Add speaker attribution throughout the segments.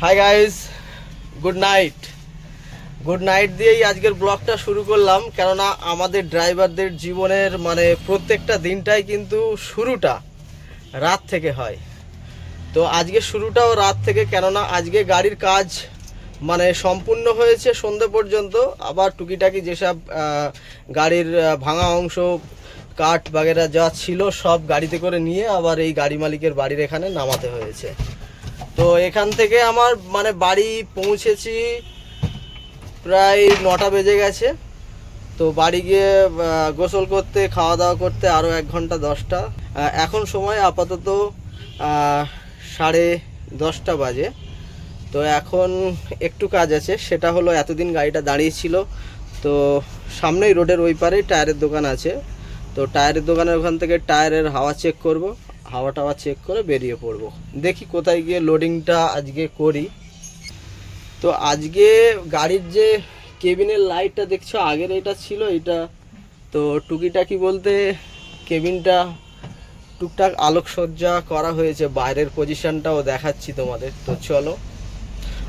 Speaker 1: Hi guys, good night দিয়েই আজকের ব্লগটা শুরু করলাম। কেননা আমাদের ড্রাইভারদের জীবনের মানে প্রত্যেকটা দিনটাই কিন্তু শুরুটা রাত থেকে হয়। তো আজকে শুরুটাও রাত থেকে, কেননা আজকে গাড়ির কাজ মানে সম্পূর্ণ হয়েছে সন্ধ্যে পর্যন্ত। আবার টুকিটাকি যেসব গাড়ির ভাঙা অংশ, কাঠ বাগেরা যা ছিল সব গাড়িতে করে নিয়ে আবার এই গাড়ি মালিকের বাড়ির এখানে নামাতে হয়েছে। তো এখান থেকে আমার মানে বাড়ি পৌঁছেছি প্রায় 9টা বেজে গেছে। তো বাড়ি গিয়ে গোসল করতে, খাওয়া দাওয়া করতে আরও 1 ঘন্টা 10টা। এখন সময় আপাতত 10:30 বাজে। তো এখন একটু কাজ আছে, সেটা হলো এতদিন গাড়িটা দাঁড়িয়েছিল। তো সামনেই রোডের ওই পারেই টায়ারের দোকান আছে। তো টায়ারের দোকানের ওখান থেকে টায়ারের হাওয়া চেক করব, হাওয়া টাওয়া চেক করে বেরিয়ে পড়ব। দেখি কোথায় গিয়ে লোডিংটা আজকে করি। তো আজকে গাড়ির যে কেবিনের লাইটটা দেখছো, আগের এটা ছিল এটা। তো টুকিটাকি বলতে কেবিনটা টুকটাক আলোকসজ্জা করা হয়েছে, বাইরের পজিশনটাও দেখাচ্ছি তোমাদের। তো চলো।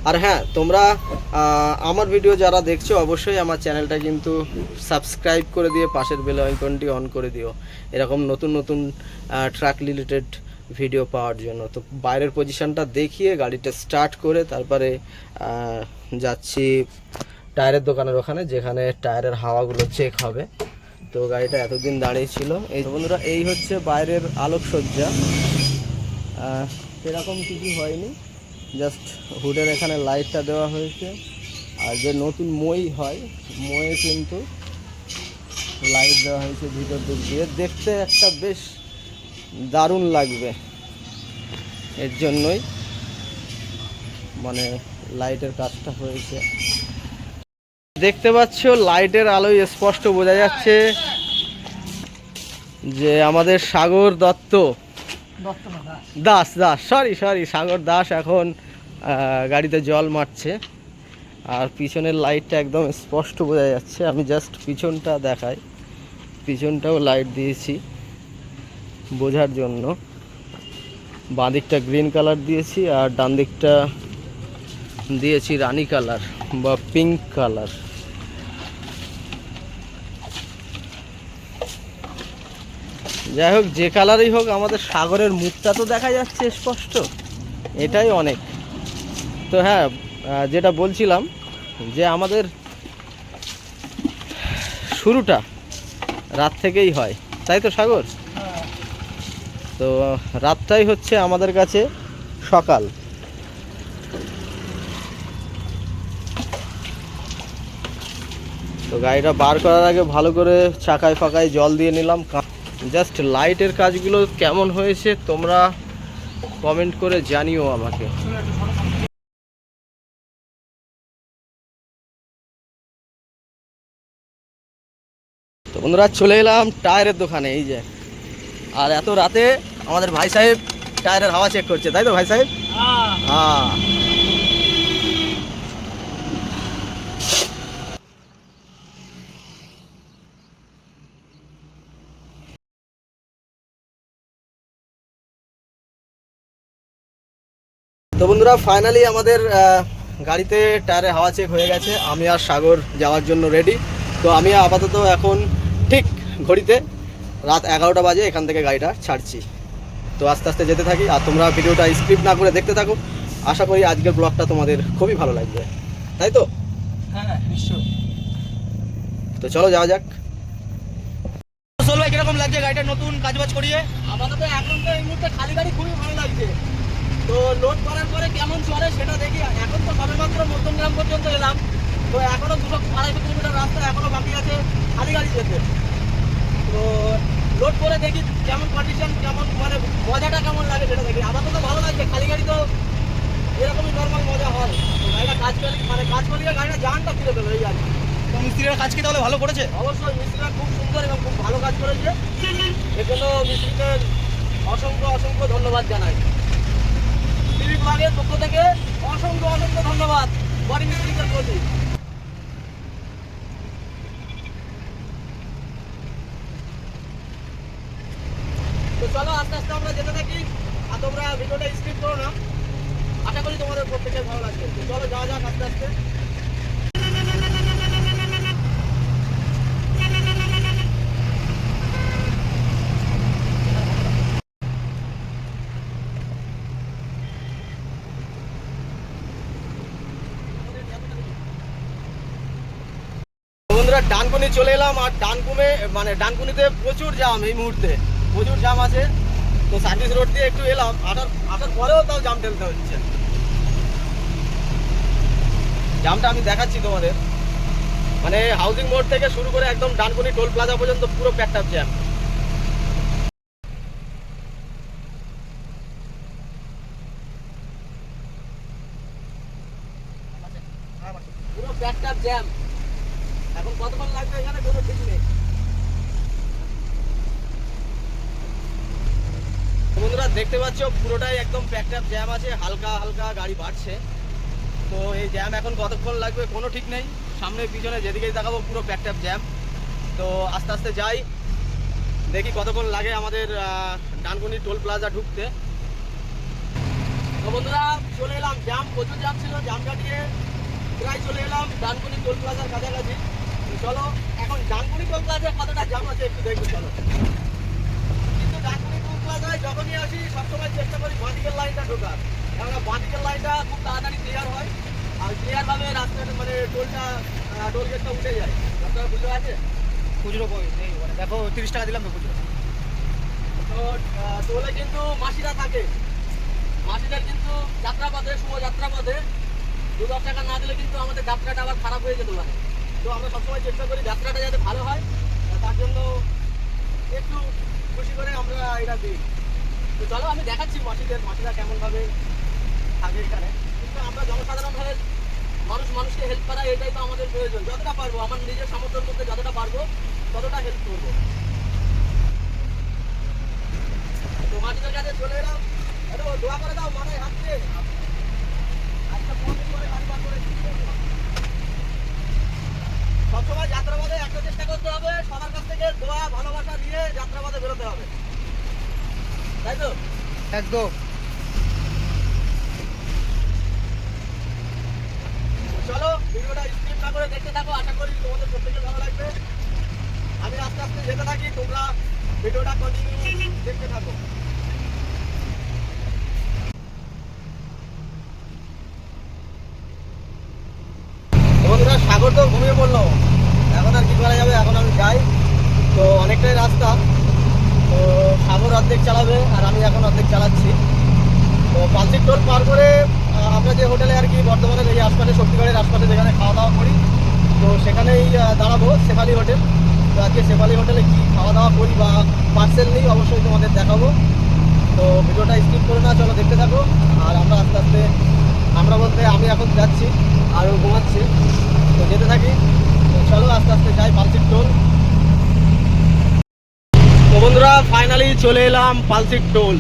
Speaker 1: আর হ্যাঁ, তোমরা আমার ভিডিও যারা দেখছো অবশ্যই আমার চ্যানেলটা কিন্তু সাবস্ক্রাইব করে দিয়ে পাশের বেল আইকনটি অন করে দিও, এরকম নতুন নতুন ট্রাক রিলেটেড ভিডিও পাওয়ার জন্য। তো বাইরের পজিশনটা দেখিয়ে গাড়িটা স্টার্ট করে তারপরে যাচ্ছি টায়ারের দোকানের ওখানে, যেখানে টায়ারের হাওয়াগুলো চেক হবে। তো গাড়িটা এতদিন দাঁড়িয়ে ছিল। এই বন্ধুরা, এই হচ্ছে বাইরের আলোকসজ্জা। সেরকম কিছু হয়নি, জাস্ট হুডের এখানে লাইটটা দেওয়া হয়েছে। আর যে নতুন মই হয়, ময়ে কিন্তু লাইট দেওয়া হয়েছে ভিতর দিক দিয়ে, দেখতে একটা বেশ দারুণ লাগবে। এর জন্যই মানে লাইটের কাজটা হয়েছে। দেখতে পাচ্ছ লাইটের আলোয় স্পষ্ট বোঝা যাচ্ছে যে আমাদের সাগর দাস সাগর দাস এখন গাড়িতে জল মারছে। আর পিছনের লাইটটা একদম স্পষ্ট বোঝা যাচ্ছে। আমি জাস্ট পিছনটা দেখাই, পিছনটাও লাইট দিয়েছি বোঝার জন্য। বাঁ দিকটা গ্রিন কালার দিয়েছি আর ডান দিকটা দিয়েছি রানী কালার বা পিঙ্ক কালার। যাই হোক, যে কালারই হোক, আমাদের সাগরের মুখটা তো দেখা যাচ্ছে স্পষ্ট, এটাই অনেক। তো হ্যাঁ, যেটা বলছিলাম যে আমাদের শুরুটা রাত থেকেই হয়, তাই তো সাগর? তো রাতটাই হচ্ছে আমাদের কাছে সকাল। তো গাড়িটা বার করার আগে ভালো করে চাকায় ফাঁকায় জল দিয়ে নিলাম। জাস্ট লাইটের কাজগুলো কেমন হয়েছে তোমরা কমেন্ট করে জানিও আমাকে। তো বন্ধুরা, চলে এলাম টায়ারের দোকানে, এই যে। আর এত রাতে আমাদের ভাই সাহেব টায়ারের হাওয়া চেক করছে, তাই তো ভাই সাহেব? হ্যাঁ। তো বন্ধুরা, ফাইনালি আমাদের গাড়িতে টায়ারে হাওয়া চেক হয়ে গেছে। আমি আর সাগর যাওয়ার জন্য রেডি। তো আমি আপাতত এখন ঠিক ঘড়িতে রাত 11টা বাজে এখান থেকে গাড়িটা ছাড়ছি। তো আস্তে আস্তে যেতে থাকি, আর তোমরা ভিডিওটা স্কিপ না করে দেখতে থাকো। আশা করি আজকের ব্লগটা তোমাদের খুবই ভালো লাগবে, তাই তো?
Speaker 2: হ্যাঁ, নিশ্চয়ই।
Speaker 1: তো চলো যাওয়া যাক।
Speaker 2: ভাই, কিরকম লাগছে গাড়িটা নতুন কাজবাজ করিয়ে? আমাদের তো এখন তো এই মুহূর্তে খালি গাড়ি খুবই ভালো লাগছে। তো লোড করার পরে কেমন চলে সেটা দেখি। এখন তো সবেমাত্র মধ্যমগ্রাম পর্যন্ত এলাম। তো এখনো 200-250 কিলোমিটার রাস্তা এখনো বাকি আছে খালি গাড়ি যেতে। তো লোড করে দেখি কেমন কন্ডিশন, কেমন মানে মজাটা কেমন লাগে সেটা দেখি। আমার তো ভালো লাগছে, খালি গাড়ি তো এরকমই নর্মাল মজা হয়। তো গাড়িটা কাজ করিয়ে গাড়িটা জানটা ফিরে দেবে এই আর কি। তো মিস্ত্রিরা কাজ কি তাহলে ভালো করেছে? অবশ্যই, মিস্ত্রিরা খুব সুন্দর এবং খুব ভালো কাজ করেছে। এর জন্য মিস্ত্রিকে অসংখ্য ধন্যবাদ জানাই। টিভি ব্লগের পক্ষ থেকে অসংখ্য ধন্যবাদ বডি মিস্ত্রিদের প্রতি। তো চলো আস্তে আস্তে আমরা যেতে থাকি, আর তোমরা ভিডিওটা স্কিপ করো না। আশা করি তোমাদের
Speaker 1: প্রত্যেকের ভালো লাগবে। তো চলো যাওয়া যাক আস্তে আস্তে। বন্ধুরা ডানকুনি চলে এলাম, আর ডানকুনিতে প্রচুর জাম এই মুহূর্তে, প্রচুর জাম আছে। তো সার্ভিস রোড দিয়ে একটু এলাম, আসার পরেও তাও জাম ঠেলতে হচ্ছে। জামটা আমি দেখাচ্ছি তোমাদের, মানে হাউজিং মোড় থেকে শুরু করে একদম ডানকুনি টোল প্লাজা পর্যন্ত পুরো প্যাকড আপ জ্যাম। পুরো প্যাকড আপ জ্যাম। এখন কতক্ষণ লাগবে এখানে কোনো ঠিক নেই। বন্ধুরা দেখতে পাচ্ছ পুরোটাই একদম প্যাকড আপ জ্যাম আছে, হালকা হালকা গাড়ি বাড়ছে। তো এই জ্যাম এখন কতক্ষণ লাগবে কোনো ঠিক নেই। সামনে পিছনে যেদিকেই দেখাবো পুরো প্যাকড আপ জ্যাম। তো আস্তে আস্তে যাই, দেখি কতক্ষণ লাগে আমাদের ডানকুনি টোল প্লাজা ঢুকতে। তো বন্ধুরা চলে এলাম, জাম প্রচুর জাম ছিল, জাম কাটিয়ে প্রায় চলে এলাম ডানকুনি টোল প্লাজার কাছাকাছি। চলো এখন ডানকুনি টোল প্লাজায় কতটা জাম আছে একটু দেখবো চলো। কিন্তু ডানকুনি টোল প্লাজায় যখনই আসি সবসময় চেষ্টা করি বাঁদিকের লাইনটা ঢোকার, কেননা বাঁদিকের লাইনটা খুব তাড়াতাড়ি ক্লিয়ার হয় আর ক্লিয়ারভাবে রাস্তাটা মানে টোল গেটটা উঠে যায়। আপনারা বুঝতে আছে খুচরো দেখো 30 টাকা দিলাম তো খুচরো। তো টোলে কিন্তু মাসিরা থাকে, মাসিদের কিন্তু যাত্রাপথে শুভ যাত্রাপথে 2-10 টাকা না দিলে কিন্তু আমাদের যাত্রাটা আবার খারাপ হয়ে যেতে পারে। তো আমরা সবসময় চেষ্টা করি যাত্রাটা যাতে ভালো হয়, তার জন্য একটু খুশি করে আমরা এটা দিই। তো চলো আমি দেখাচ্ছি মাসিরা কেমনভাবে থাকে এখানে। কিন্তু আমরা জনসাধারণভাবে মানুষকে হেল্প করা এটাই তো আমাদের প্রয়োজন। যতটা পারবো আমার নিজের সামর্থ্যের মধ্যে যতটা পারবো ততটা হেল্প করবো। তো মাসিদের কাছে চলে এলাম, একটু দোয়া করে দাও, মাথায় হাত দিয়ে আজকে 5 দিন করে গাড়ি বার করে সবসময় যাত্রাপথে একটা চেষ্টা করতে হবে, সবার কাছ থেকে দোয়া ভালোবাসা নিয়ে যাত্রাপথে বেরোতে হবে, তাই তো? একদম। চলো ভিডিওটা স্কিপ না করে দেখতে থাকো, আশা করি তোমাদের প্রত্যেকের ভালো লাগবে। আমি আস্তে আস্তে যেতে থাকি, তোমরা ভিডিওটা কন্টিনিউ দেখতে থাকো। বন্ধুরা সাগর তো ঘুমিয়ে পড়লো, এখন আর কি করা যাবে, এখন আমি যাই। তো অনেকটাই রাস্তা, তো সাগর অর্ধেক চালাবে আর আমি এখন অর্ধেক চালাচ্ছি। তো পালসিক টোল পার করে আমরা যে হোটেলে আর কি বর্তমানে এই আশপাশে শক্তিগড়ের আশপাশে যেখানে খাওয়া দাওয়া করি, তো সেখানেই দাঁড়াবো, শেফালি হোটেল। তো আজকে শেফালি হোটেলে কি খাওয়া দাওয়া করি বা পার্সেল নিই অবশ্যই তোমাদের দেখাবো। তো ভিডিওটা স্কিপ করে না, চলো দেখতে থাকো। আর আমরা আস্তে আস্তে, আমরা বলতে আমি এখন যাচ্ছি আর ও ঘুমাচ্ছে, তো যেতে থাকি। তো চলো আস্তে আস্তে যাই পালসিক টোল। তো বন্ধুরা ফাইনালি চলে এলাম পালসিক টোল।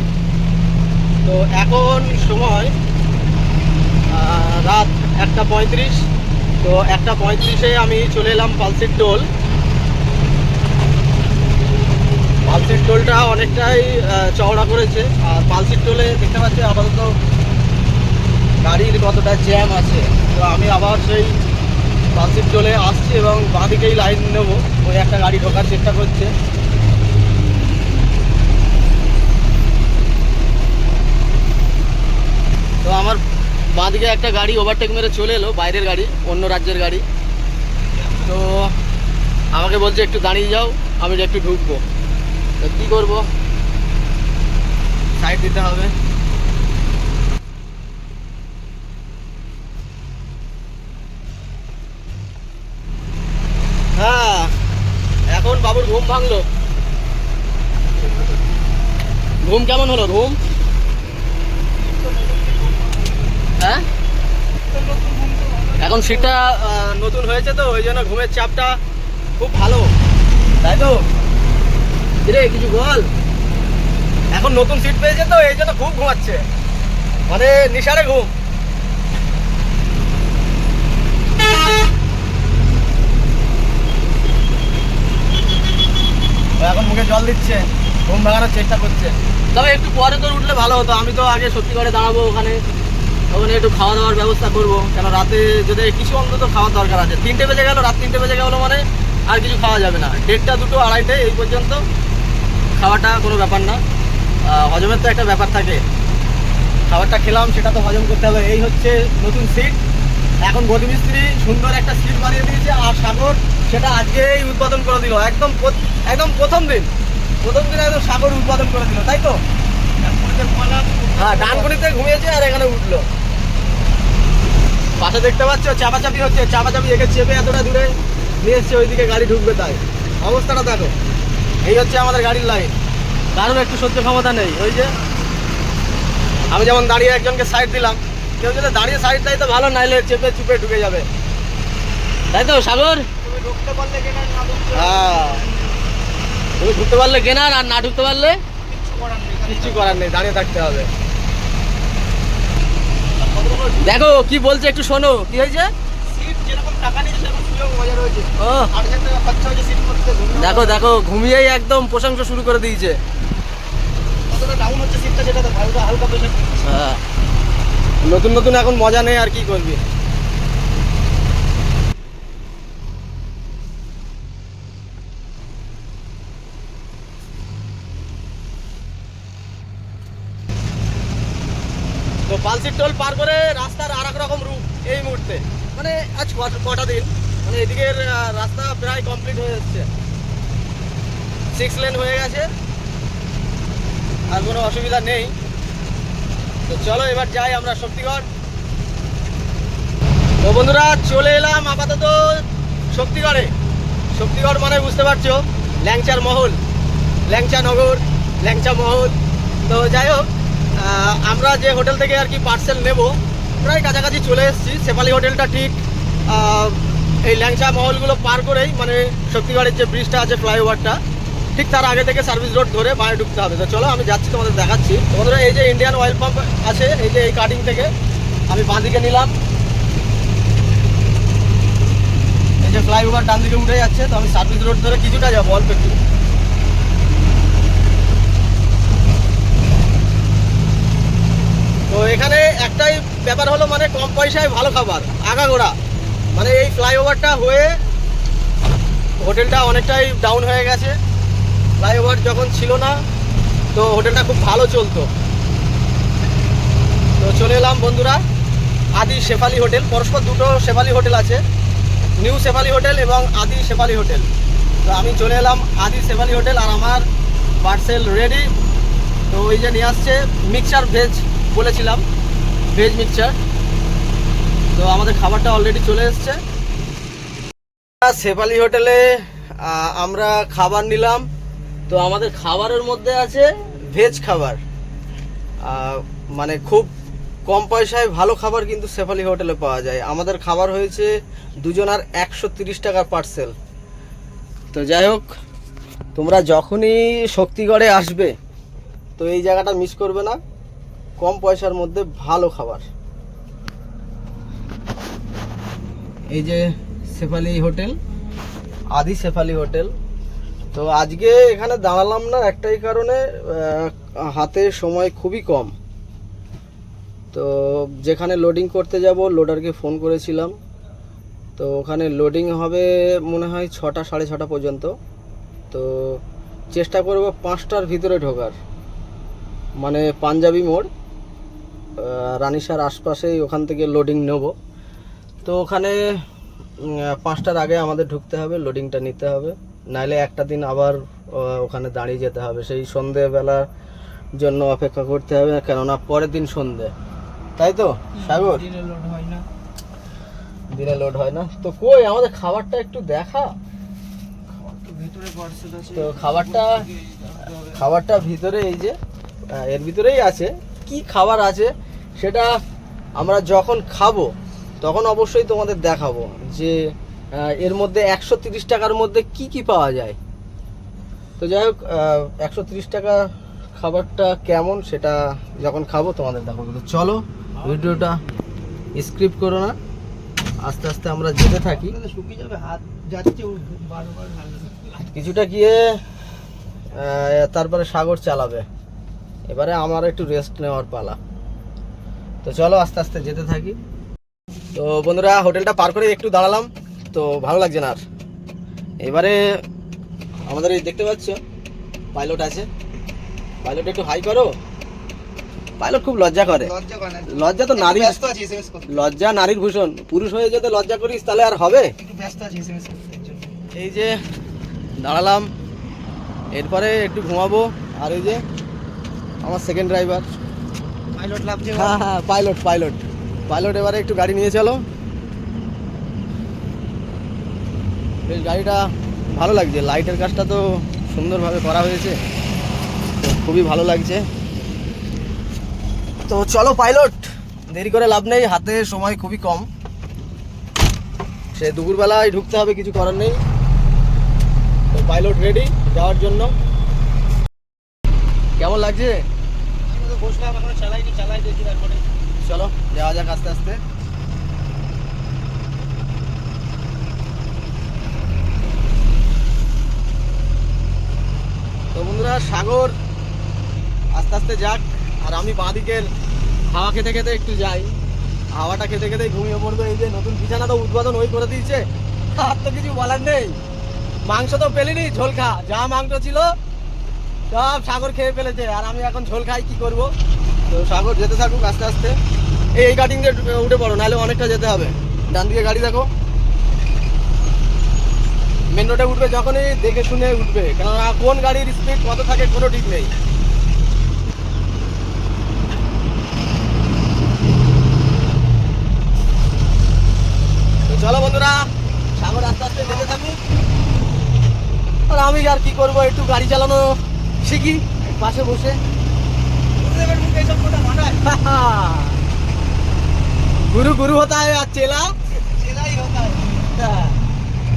Speaker 1: তো এখন সময় রাত 1:35। তো 1:35-এ আমি চলে এলাম পালসিক টোল। পালসিক টোলটা অনেকটাই চওড়া করেছে, আর পালসিক টোলে দেখতে পাচ্ছি আপাতত গাড়ির কতটা জ্যাম আছে। তো আমি আবার সেই পালসিক টোলে আসছি এবং বাঁদিকেই লাইন নেব, ওই একটা গাড়ি ঢোকার চেষ্টা করছে। তো আমার বাঁদিকে একটা গাড়ি ওভারটেক মেরে চলে এলো, বাইরের গাড়ি, অন্য রাজ্যের গাড়ি। তো আমাকে বলছে একটু দাঁড়িয়ে যাও, আমি একটু ঢুকবো। তো কী করবো, সাইড দিতে হবে। হ্যাঁ এখন বাবুর ঘুম ভাঙলো। ঘুম কেমন হলো ঘুম? হ্যাঁ এখন সিটটা নতুন হয়েছে তো ওই জন্য ঘুমের চাপটা খুব ভালো, তাই তো? রে কিছু বল। এখন নতুন সিট পেয়েছে তো এই জন্য খুব ঘুমাচ্ছে, মানে নিশারে ঘুম। এখন মুখে জল দিচ্ছে, ঘুম ভাঙানোর চেষ্টা করছে। তবে একটু পরে তোর উঠলে ভালো হতো, আমি তো আগে সত্যি করে দাঁড়াবো ওখানে, ওখানে একটু খাওয়া দাওয়ার ব্যবস্থা করবো, কেন রাতে যদি কিছু অন্তত খাওয়ার দরকার আছে। 3টে বেজে গেল, রাত 3টে বেজে গেলো মানে আর কিছু খাওয়া যাবে না। 1টা 2টো 2:30 এই পর্যন্ত খাওয়াটা কোনো ব্যাপার না। হজমের তো একটা ব্যাপার থাকে, খাবারটা খেলাম সেটা তো হজম করতে হবে। এই হচ্ছে নতুন সিট, এখন গদিমিস্ত্রি সুন্দর একটা সিট বানিয়ে দিয়েছে, আর সাগর সেটা আজকেই উদ্বোধন করে দিল। একদম প্রথম দিন একদম সাগর উদ্বোধন করে দিল, তাই তো? হ্যাঁ, ডানকুনিতে ঘুমিয়েছে আর এখানে উঠলো। পাশে দেখতে পাচ্ছ চাপাচাপি হচ্ছে, চাপাচাপি একে চেপে এতটা দূরে নিয়ে এসছে, ওইদিকে গাড়ি ঢুকবে, তাই অবস্থাটা দেখো। এই হচ্ছে আমাদের গাড়ির লাইন, কারোর একটু সহ্য ক্ষমতা নেই। ওই যে আমি যেমন দাঁড়িয়ে একজনকে সাইড দিলাম, কেউ যদি দাঁড়িয়ে সাইড দেয় তো ভালো, নাইলে চেপে চুপে ঢুকে যাবে, তাই তো সাগর? হ্যাঁ, তুমি ঢুকতে পারলে কেনার, আর না ঢুকতে পারলে কিচ্ছু করার নেই, দাঁড়িয়ে থাকতে হবে। দেখো কি বলছে, একটু শোনো। কি হয়েছে? ও দেখো দেখো, ঘুমিয়েই একদম প্রশংসা শুরু করে দিয়েছে। হ্যাঁ, নতুন নতুন এখন মজা নেই, আর কি করবি। তো পালসির টোল পার করে রাস্তার আর এক রকম রূপ এই মুহূর্তে, মানে আজ কটা দিন, মানে এদিকের রাস্তা প্রায় কমপ্লিট হয়ে যাচ্ছে, 6 লেন হয়ে গেছে, আর কোনো অসুবিধা নেই। তো চলো এবার যাই আমরা শক্তিগড়। তো বন্ধুরা চলে এলাম আপাতত শক্তিগড়ে। শক্তিগড় মানে বুঝতে পারছো, ল্যাংচার মহল, ল্যাংচা নগর, ল্যাংচা মহল। তো যাই হোক, আমরা যে হোটেল থেকে আর কি পার্সেল নেব, প্রায় কাছাকাছি চলে এসেছি। শেফালি হোটেলটা ঠিক এই ল্যাংচা মহলগুলো পার করেই, মানে শক্তিগড়ের যে ব্রিজটা আছে, ফ্লাইওভারটা, ঠিক তার আগে থেকে সার্ভিস রোড ধরে বাইরে ঢুকতে হবে। তো চলো আমি যাচ্ছি, তোমাদের দেখাচ্ছি। তোমাদের এই যে ইন্ডিয়ান অয়েল পাম্প আছে, এই যে এই কাটিং থেকে আমি বাঁ দিকে নিলাম, এই যে ফ্লাইওভার ডান দিকে উঠে যাচ্ছে। তো আমি সার্ভিস রোড ধরে কিছুটা যাবো, অল্প একটু। তো এখানে একটাই ব্যাপার হলো, মানে কম পয়সায় ভালো খাবার, আগাগোড়া। মানে এই ফ্লাইওভারটা হয়ে হোটেলটা অনেকটাই ডাউন হয়ে গেছে। ফ্লাইওভার যখন ছিল না, তো হোটেলটা খুব ভালো চলতো। তো চলে এলাম বন্ধুরা আদি শেফালি হোটেল। পরস্পর দুটো শেফালি হোটেল আছে, নিউ শেফালি হোটেল এবং আদি শেফালি হোটেল। তো আমি চলে এলাম আদি শেফালি হোটেল, আর আমার পার্সেল রেডি। তো ওই যে নিয়ে আসছে মিক্সচার ভেজ, বলেছিলাম ভেজ মিক্সচার। তো আমাদের খাবারটা অলরেডি চলে এসছে। শেফালি হোটেলে আমরা খাবার নিলাম। তো আমাদের খাবারের মধ্যে আছে ভেজ খাবার, মানে খুব কম পয়সায় ভালো খাবার কিন্তু শেফালি হোটেলে পাওয়া যায়। আমাদের খাবার হয়েছে দুজনার 130 টাকার পার্সেল। তো যাই হোক, তোমরা যখনই শক্তিগড়ে আসবে তো এই জায়গাটা মিস করবে না, কম পয়সার মধ্যে ভালো খাবার। এই যে শেফালি হোটেল, আদি শেফালি হোটেল। তো আজকে এখানে দাঁড়ালাম না একটাই কারণে, হাতে সময় খুবই কম। তো যেখানে লোডিং করতে যাব, লোডারকে ফোন করেছিলাম। তো ওখানে লোডিং হবে মনে হয় 6টা 6:30 পর্যন্ত। তো চেষ্টা করব 5টার ভিতরে ঢোকার, মানে পাঞ্জাবি মোড়, রানিসার আশপাশেই ওখান থেকে লোডিং নেব। তো ওখানে 5টার আগে আমাদের ঢুকতে হবে, লোডিংটা নিতে হবে, নাইলে একটা দিন আবার ওখানে দাঁড়িয়ে যেতে হবে। সেই সন্ধেবেলার জন্য অপেক্ষা করতে হবে, কেননা পরের দিন সন্ধে, তাই তো সাগর? দিনে লোড হয় না। তো কই আমাদের খাবারটা একটু দেখা। তো খাবারটা ভিতরে, এই যে এর ভিতরেই আছে। কি খাবার আছে সেটা আমরা যখন খাবো তখন অবশ্যই তোমাদের দেখাবো, যে এর মধ্যে 130 টাকার মধ্যে কি কি পাওয়া যায়। তো যাই হোক, 130 টাকা খাবারটা কেমন সেটা যখন খাবো তোমাদের দেখাবো। তো চলো, ভিডিওটা স্ক্রিপ্ট করো না, আস্তে আস্তে আমরা যেতে থাকি। শুকিয়ে যাবে, হাত যাচ্ছে বারবার, কিছুটা গিয়ে তারপরে সাগর চালাবে। এবারে আমার একটু রেস্ট নেওয়ার পালা। তো চলো আস্তে আস্তে যেতে থাকি। তো বন্ধুরা হোটেলটা পার করে একটু দাঁড়ালাম, তো ভালো লাগছে না আর। এবারে আমাদের এই দেখতে পাচ্ছ পাইলট আছে, পাইলট একটু হাই করো। পাইলট খুব লজ্জা করে। লজ্জা তো নারী, লজ্জা নারীর ভূষণ। পুরুষ হয়ে যদি লজ্জা করিস তাহলে আর হবে? এই যে দাঁড়ালাম, এরপরে একটু ঘুমাবো। আর এই যে আমার সেকেন্ড ড্রাইভার
Speaker 2: পাইলট লাভছে।
Speaker 1: হ্যাঁ হ্যাঁ পাইলট পাইলট পাইলট এবারে একটু গাড়ি নিয়ে চলো। বেশ গাড়িটা ভালো লাগছে, লাইটের কাজটা তো সুন্দরভাবে করা হয়েছে, তো খুবই ভালো লাগছে। তো চলো পাইলট, দেরি করে লাভ নেই, হাতে সময় খুবই কম। সে দুপুরবেলায় ঢুকতে হবে, কিছু করার নেই। তো পাইলট রেডি যাওয়ার জন্য। কেমন লাগছে?
Speaker 2: বসলাম, এখন চালাই দেখি তারপরে।
Speaker 1: চলো যাওয়া যাক আস্তে আস্তে। তো বন্ধুরা সাগর আস্তে আস্তে যাক, আর আমি বাঁদিকের হাওয়া খেতে খেতে একটু যাই। হাওয়াটা খেতে খেতেই ঘুমিয়ে পড়বো। এই যে নতুন বিছানা তো উদ্বোধন ওই করে দিয়েছে, আর তো কিছু বলার নেই। মাংস তো পেলিনি, ঝোল খা। যা মাংস ছিল সব সাগর খেয়ে ফেলেছে, আর আমি এখন ঝোল খাই, কি করব। তো সাগর যেতে থাকুক আস্তে আস্তে। এই কাটিং দিয়ে উঠে পড়ো, নাহলে অনেকটা যেতে হবে। ডান দিকে গাড়ি দেখো, মেন রোডে উঠবে যখনই দেখে শুনে উঠবে, কেননা কোন গাড়ির স্পিড কত থাকে কোনো ঠিক নেই। তো চলো বন্ধুরা, সাগর আস্তে আস্তে যেতে থাকুক, আর আমি আর কি করবো, একটু গাড়ি চালানো শিখি পাশে বসে। গুরু গুরু হতা হয় আর চেলা
Speaker 2: চেলাই হতা হয়।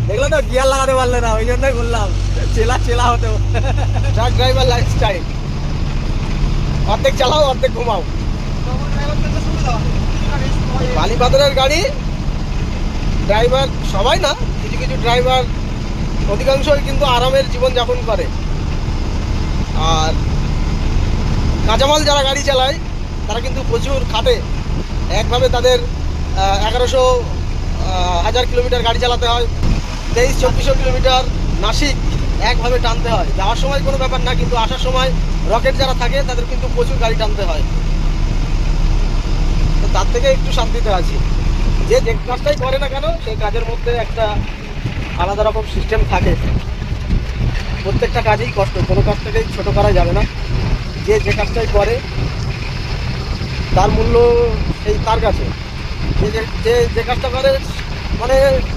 Speaker 1: দেখলো তো, গিয়ার লাগাতে পারলে না, ওই জন্যই বললাম চেলা চেলা হতো। ট্রাক ড্রাইভার লাইফস্টাইল, অর্ধেক চালাও অর্ধেক ঘুমাও। বালি পাথরের গাড়ি ড্রাইভার সবাই না, কিছু কিছু ড্রাইভার অধিকাংশই কিন্তু আরামের জীবন যাপন করে। আর কাঁচামাল যারা গাড়ি চালায় তারা কিন্তু প্রচুর খাটে। একভাবে তাদের 1100-1000 কিলোমিটার গাড়ি চালাতে হয়, 2300-2400 কিলোমিটার নাসিক একভাবে টানতে হয়। যাওয়ার সময় কোনো ব্যাপার না, কিন্তু আসার সময় রকেট যারা থাকে তাদের কিন্তু প্রচুর গাড়ি টানতে হয়। তো তার থেকে একটু শান্তিতে আছি। যে যে কাজটাই করে না কেন, সেই কাজের মধ্যে একটা আলাদা রকম সিস্টেম থাকে। প্রত্যেকটা কাজেই কষ্ট, কোনো কাজটাকেই ছোটো করা যাবে না। যে যে কাজটাই করে তার মূল্য সেই তার কাছে। যে যে কাজটা করে মানে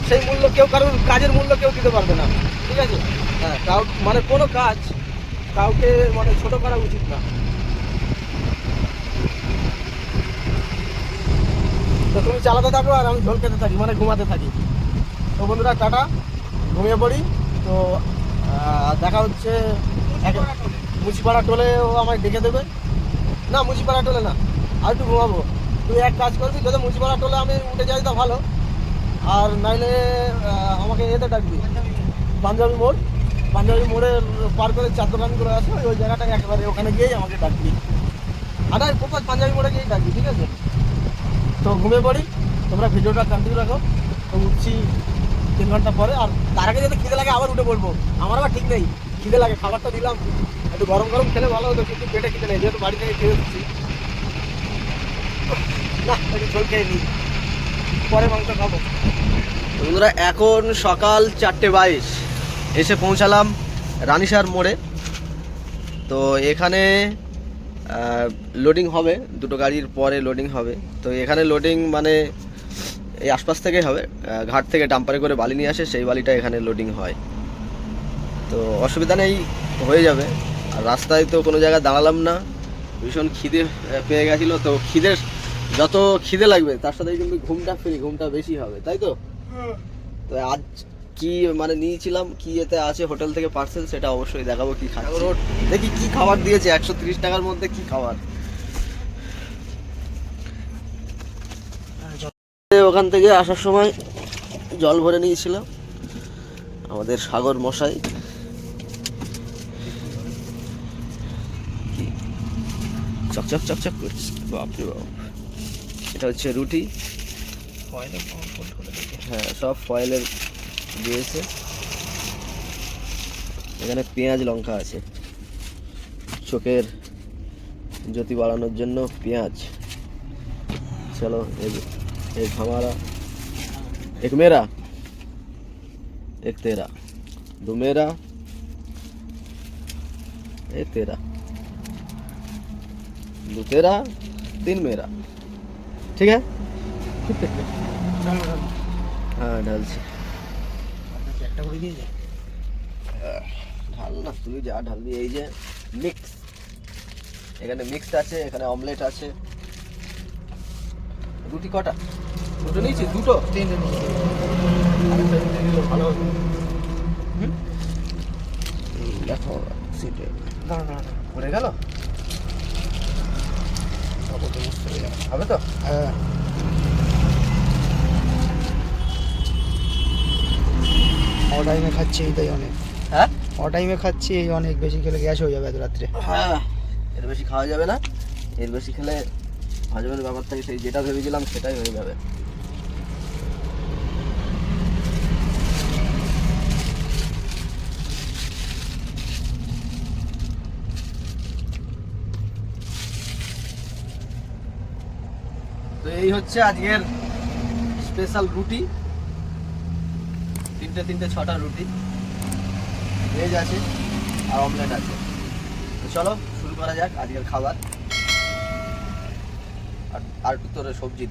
Speaker 1: সেই মূল্য কেউ, কারোর কাজের মূল্য কেউ দিতে পারবে না, ঠিক আছে? হ্যাঁ, মানে কোনো কাজ কাউকে মানে ছোট করা উচিত না। তো তুমি চালাতে থাকো আর আমি ঝোল খেতে থাকি, মানে ঘুমাতে থাকি। তো বন্ধুরা টাটা, ঘুমিয়ে পড়ি। তো দেখা হচ্ছে মুচিপাড়া টোলে, ও আমায় ডেকে দেবে। না মুচিপাড়া টোলে না, আর একটু ঘুমাবো। তুই এক কাজ করবি, যদি মুচিপাড়া টোলে আমি উঠে যাই তা ভালো, আর নাইলে আমাকে এতে ডাকবি, পাঞ্জাবি মোড়। পাঞ্জাবি মোড়ে পার করে 4 দোকানগুলো আছে, ওই জায়গাটা একেবারে ওখানে গিয়েই আমাকে ডাকবি। আর প্রপার পাঞ্জাবি মোড়ে গিয়েই ডাকবি, ঠিক আছে? তো ঘুমিয়ে পড়ি, তোমরা ভিডিওটা কন্টিনিউ রাখো। তো উঠছি 3 ঘন্টা পরে, আর তার আগে যদি খিদে লাগে আবার উঠে পড়বো। আমার আবার ঠিক নেই, খিদে লাগে, খাবারটা দিলাম একটু গরম গরম খেলে ভালো হতো, কিন্তু পেটে খিদে নেই, যেহেতু বাড়ি থেকে খেয়ে এসেছি। না একটু ঝোল খেয়ে নিই, পরে মাংস খাবো। বন্ধুরা এখন সকাল 4:22, এসে পৌঁছালাম রানিসার মোড়ে। তো এখানে লোডিং হবে, দুটো গাড়ির পরে লোডিং হবে। তো এখানে লোডিং মানে এই আশপাশ থেকেই হবে, ঘাট থেকে ডাম্পারে করে বালি নিয়ে আসে, সেই বালিটা এখানে লোডিং হয়। তো অসুবিধা নেই, হয়ে যাবে। আর রাস্তায় তো কোনো জায়গায় দাঁড়ালাম না, ভীষণ খিদে পেয়ে গেছিলো। তো যত খিদে লাগবে তার সাথে কিন্তু ঘুমটা বেশি হবে, তাই তো? তো আজ কি মানে নিয়েছিলাম, কি এতে আছে হোটেল থেকে পার্সেল, সেটা অবশ্যই দেখাবো। কি খাবো, দেখি কি খাবার দিয়েছে 130 টাকার মধ্যে, কি খাবার। ওখান থেকে আসার সময় জল ভরে নিয়েছিলাম আমাদের সাগর মশাই। চকচক চকচক করছে, বাপরে বাপ। এটা হচ্ছে রুটি, হ্যাঁ সব ফয়েলের দিয়েছে। এখানে পেঁয়াজ লঙ্কা আছে, চোখের জ্যোতি বাড়ানোর জন্য পেঁয়াজ। চলো एक हमारा, एक मेरा, एक तेरा, दो मेरा, एक तेरा, दो तेरा, तीन मेरा। ठीक है? हाँ ढालছি। ঢাল না, তুই যা ঢালবি। এই যে মিক্স, এখানে মিক্সড আছে, এখানে অমলেট আছে। রুটি কটা? দুটো নিয়েছি, দুটো
Speaker 2: তিনটে
Speaker 1: ভালো হতো। দেখো সিটে পড়ে গেল, হবে তো?
Speaker 2: হ্যাঁ টাইমে খাচ্ছি এইটাই অনেক।
Speaker 1: হ্যাঁ
Speaker 2: টাইমে খাচ্ছি এই অনেক, বেশি খেলে গ্যাস হয়ে যাবে এত রাত্রে।
Speaker 1: হ্যাঁ, এর বেশি খাওয়া যাবে না, এর বেশি খেলে হজমের ব্যাপার থেকে সেই যেটা ভেবেছিলাম সেটাই হয়ে যাবে। তো এই হচ্ছে আজকের স্পেশাল রুটি, তিনটে 6টা রুটি, ভেজ আছে আর অমলেট আছে। তো চলো শুরু করা যাক আজকের খাবার। আর একটু তোরে সবজি দিই।